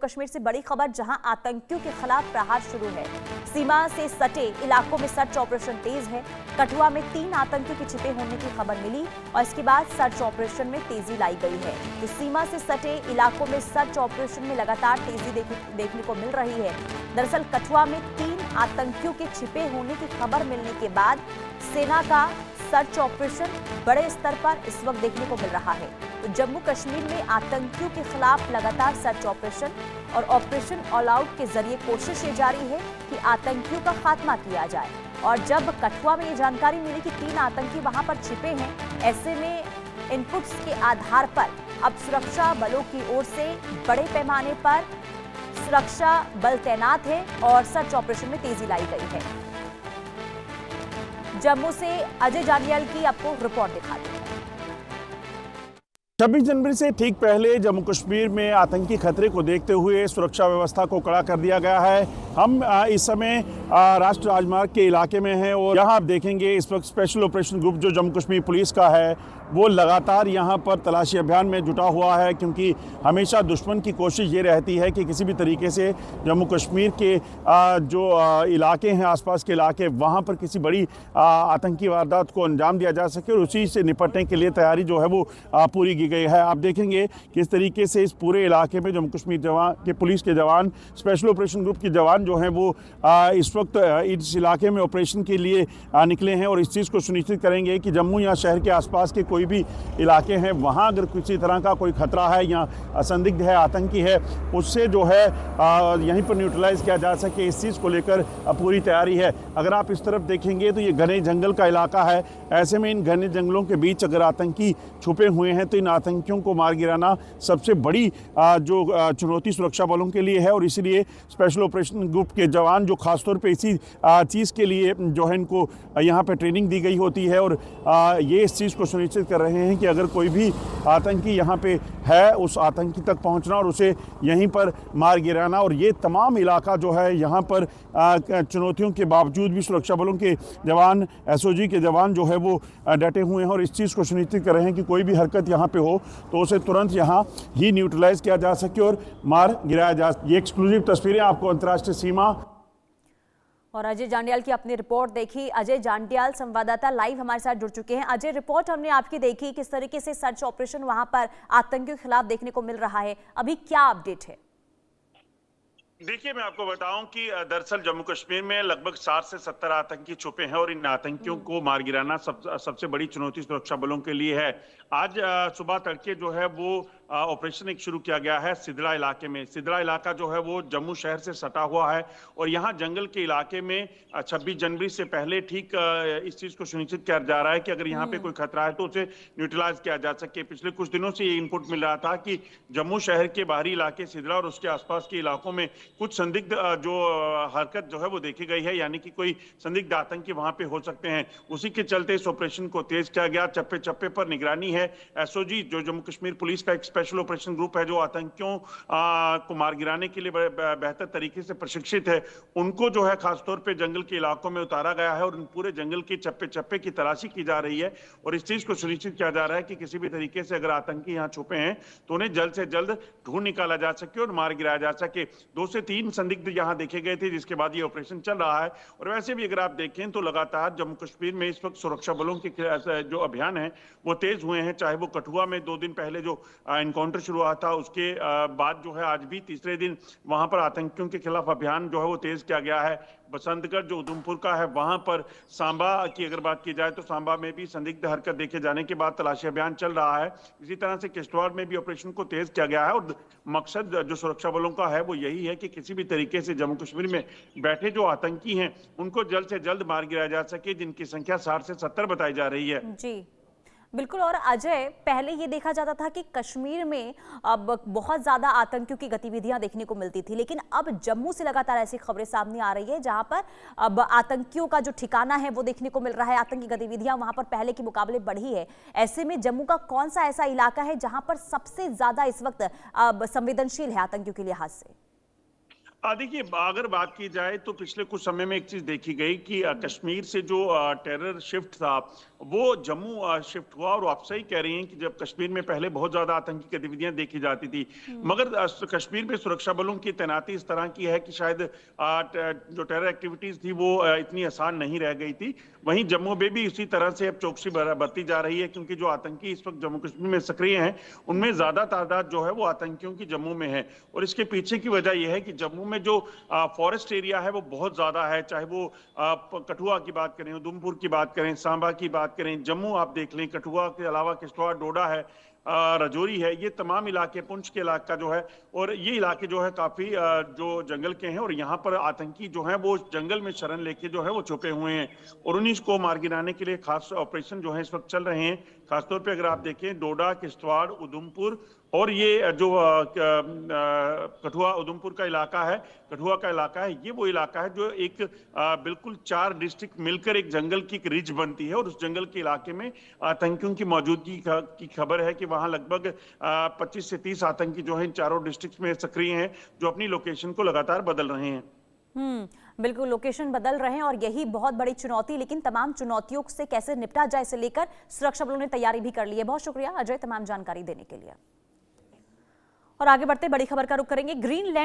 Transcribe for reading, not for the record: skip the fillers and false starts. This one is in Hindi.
कश्मीर से बड़ी खबर, जहां आतंकियों के खिलाफ प्रहार शुरू है। सीमा से सटे इलाकों में सर्च ऑपरेशन तेज है। कठुआ में 3 आतंकियों के छिपे होने की खबर मिली और इसके बाद सर्च ऑपरेशन में तेजी लाई गई है। तो सीमा से सटे इलाकों में सर्च ऑपरेशन में लगातार तेजी देखने को मिल रही है। दरअसल कठुआ में 3 आतंकियों के छिपे होने की खबर मिलने के बाद सेना का सर्च ऑपरेशन बड़े स्तर पर इस वक्त देखने को मिल रहा है। तो जम्मू कश्मीर में आतंकियों के खिलाफ लगातार सर्च ऑपरेशन और ऑपरेशन ऑल आउट के जरिए कोशिश ये जारी है कि आतंकियों का खात्मा किया जाए। और जब कठुआ में ये जानकारी मिली कि 3 आतंकी वहां पर छिपे हैं, ऐसे में इनपुट्स के आधार पर अब सुरक्षा बलों की ओर से बड़े पैमाने पर सुरक्षा बल तैनात है और सर्च ऑपरेशन में तेजी लाई गई है। जम्मू से अजय जांडियाल की आपको रिपोर्ट दिखाते हैं। 26 जनवरी से ठीक पहले जम्मू कश्मीर में आतंकी खतरे को देखते हुए सुरक्षा व्यवस्था को कड़ा कर दिया गया है। हम इस समय राष्ट्रीय राजमार्ग के इलाके में हैं और यहाँ आप देखेंगे इस वक्त स्पेशल ऑपरेशन ग्रुप जो जम्मू कश्मीर पुलिस का है वो लगातार यहाँ पर तलाशी अभियान में जुटा हुआ है, क्योंकि हमेशा दुश्मन की कोशिश ये रहती है कि किसी भी तरीके से जम्मू कश्मीर के जो इलाके हैं, आसपास के इलाके, वहाँ पर किसी बड़ी आतंकी वारदात को अंजाम दिया जा सके और उसी से निपटने के लिए तैयारी जो है वो पूरी की गई है। आप देखेंगे किस तरीके से इस पूरे इलाके में जम्मू कश्मीर जवान के पुलिस के जवान, स्पेशल ऑपरेशन ग्रुप के जवान जो हैं वो इस वक्त इस इलाके में ऑपरेशन के लिए निकले हैं और इस चीज़ को सुनिश्चित करेंगे कि जम्मू या शहर के आसपास के कोई भी इलाके हैं वहाँ अगर किसी तरह का कोई खतरा है या संदिग्ध है, आतंकी है, उससे जो है यहीं पर न्यूट्रलाइज किया जा सके, इस चीज़ को लेकर पूरी तैयारी है। अगर आप इस तरफ देखेंगे तो ये घने जंगल का इलाका है। ऐसे में इन घने जंगलों के बीच अगर आतंकी छुपे हुए हैं तो इन आतंकियों को मार गिराना सबसे बड़ी जो चुनौती सुरक्षा बलों के लिए है और इसीलिए स्पेशल ऑपरेशन ग्रुप के जवान जो खासतौर पे इसी चीज़ के लिए जो है इनको यहाँ पे ट्रेनिंग दी गई होती है और ये इस चीज़ को सुनिश्चित कर रहे हैं कि अगर कोई भी आतंकी यहाँ पे है उस आतंकी तक पहुँचना और उसे यहीं पर मार गिराना। और ये तमाम इलाका जो है यहाँ पर चुनौतियों के बावजूद भी सुरक्षा बलों के जवान, एसओजी के जवान जो है वो डटे हुए हैं और इस चीज़ को सुनिश्चित कर रहे हैं कि कोई भी हरकत यहाँ पे हो तो उसे तुरंत यहाँ ही न्यूट्रलाइज किया जा सके और मार गिराया जा। ये एक्सक्लूसिव तस्वीरें आपको अंतर्राष्ट्रीय सीमा और अजय जांडियाल की अपनी रिपोर्ट देखी। अजय जांडियाल संवाददाता लाइव हमारे साथ जुड़ चुके हैं। अजय, रिपोर्ट हमने आपकी देखी, किस तरीके से सर्च ऑपरेशन वहां पर आतंकियों के खिलाफ देखने को मिल रहा है, अभी क्या अपडेट है? देखिए, मैं आपको बताऊं कि दरअसल जम्मू कश्मीर में लगभग 60 से 70 आतंकी छुपे हैं और इन आतंकियों को मार गिराना सबसे बड़ी चुनौती सुरक्षा बलों के लिए है। आज सुबह तड़के जो है वो ऑपरेशन एक शुरू किया गया है सिदरा इलाके में। सिदरा इलाका जो है वो जम्मू शहर से सटा हुआ है और यहाँ जंगल के इलाके में 26 जनवरी से पहले ठीक इस चीज को सुनिश्चित किया जा रहा है कि अगर यहाँ पे कोई खतरा है तो उसे न्यूट्रलाइज किया जा सके। पिछले कुछ दिनों से ये इनपुट मिल रहा था कि जम्मू शहर के बाहरी इलाके सिदरा और उसके आसपास के इलाकों में कुछ संदिग्ध जो हरकत जो है वो देखी गई है, यानी कि कोई संदिग्ध आतंकी वहां पे हो सकते हैं। उसी के चलते इस ऑपरेशन को तेज किया गया। चप्पे चप्पे पर निगरानी है। एसओजी जो जम्मू कश्मीर पुलिस का एक स्पेशल ऑपरेशन ग्रुप है जो आतंकियों को मार गिराने के लिए बेहतर तरीके से प्रशिक्षित है, उनको जो है खासतौर पर जंगल के इलाकों में उतारा गया है और उन पूरे जंगल के चप्पे चप्पे की तलाशी की जा रही है और इस चीज को सुनिश्चित किया जा रहा है कि किसी भी तरीके से अगर आतंकी यहाँ छुपे हैं तो उन्हें जल्द से जल्द ढूंढ निकाला जा सके और मार गिराया जा सके। 2 से 3 संदिग्ध यहां देखे गए थे जिसके बाद ये ऑपरेशन चल रहा है। और वैसे भी अगर आप देखें तो लगातार जम्मू कश्मीर में इस वक्त सुरक्षा बलों के जो अभियान है वो तेज हुए हैं। चाहे वो कठुआ में 2 दिन पहले जो एनकाउंटर शुरू हुआ था उसके बाद जो है आज भी तीसरे दिन वहां पर आतंकियों के खिलाफ अभियान जो है वो तेज किया गया है। बसंतगढ़ जो उधमपुर का है वहां पर, सांबा की अगर बात की जाए तो सांबा में भी संदिग्ध हरकत देखे जाने के बाद तलाशी अभियान चल रहा है। इसी तरह से किश्तवाड़ में भी ऑपरेशन को तेज किया गया है और मकसद जो सुरक्षा बलों का है वो यही है कि किसी भी तरीके से जम्मू कश्मीर में बैठे जो आतंकी हैं उनको जल्द से जल्द मार गिराया जा सके, जिनकी संख्या 60 से 70 बताई जा रही है। जी बिल्कुल। और अजय, पहले ये देखा जाता था कि कश्मीर में अब बहुत ज्यादा आतंकियों की गतिविधियां देखने को मिलती थी, लेकिन अब जम्मू से लगातार ऐसी खबरें सामने आ रही है जहां पर अब आतंकियों का जो ठिकाना है वो देखने को मिल रहा है, आतंकी गतिविधियां वहां पर पहले के मुकाबले बढ़ी है। ऐसे में जम्मू का कौन सा ऐसा इलाका है जहां पर सबसे ज्यादा इस वक्त संवेदनशील है आतंकियों के लिहाज से? देखिए, अगर बात की जाए तो पिछले कुछ समय में एक चीज देखी गई कि कश्मीर से जो टेरर शिफ्ट था वो जम्मू शिफ्ट हुआ। और आप सही कह रही हैं कि जब कश्मीर में पहले बहुत ज्यादा आतंकी गतिविधियां देखी जाती थी, मगर कश्मीर में सुरक्षा बलों की तैनाती इस तरह की है कि शायद जो टेरर एक्टिविटीज थी वो इतनी आसान नहीं रह गई थी। वहीं जम्मू में भी इसी तरह से अब चौकसी बरती जा रही है, क्योंकि जो आतंकी इस वक्त जम्मू कश्मीर में सक्रिय हैं उनमें ज्यादा तादाद जो है वो आतंकियों की जम्मू में है। और इसके पीछे की वजह यह है कि जम्मू में जो फॉरेस्ट एरिया है वो बहुत ज्यादा है, चाहे वो कठुआ की बात करें, उधमपुर की बात करें, सांबा की बात करें, जम्मू आप देख लें, कठुआ के अलावा किश्तवाड़, डोडा है, राजौरी है, ये तमाम इलाके, पुंछ के इलाका जो है, और ये इलाके जो है काफी जो जंगल के हैं, और यहाँ पर आतंकी जो है वो जंगल में शरण लेके जो है वो छुपे हुए हैं। और उन्हीं को मार गिराने के लिए खास ऑपरेशन जो है इस वक्त चल रहे हैं। खासतौर पे अगर आप देखें, डोडा, किश्तवाड़, उधमपुर और ये जो कठुआ उधमपुर का इलाका है, कठुआ का इलाका है, ये वो इलाका है जो एक बिल्कुल 4 डिस्ट्रिक्ट मिलकर एक जंगल की एक रिज बनती है। और उस जंगल के इलाके में आतंकियों की मौजूदगी की खबर है कि वहां लगभग 25 से 30 आतंकी जो है इन चारों डिस्ट्रिक्ट में सक्रिय हैं, जो अपनी लोकेशन को लगातार बदल रहे हैं। बिल्कुल लोकेशन बदल रहे हैं और यही बहुत बड़ी चुनौती, लेकिन तमाम चुनौतियों से कैसे निपटा जाए इसे लेकर सुरक्षा बलों ने तैयारी भी कर ली है। बहुत शुक्रिया अजय तमाम जानकारी देने के लिए। और आगे बढ़ते बड़ी खबर का रुख करेंगे। ग्रीनलैंड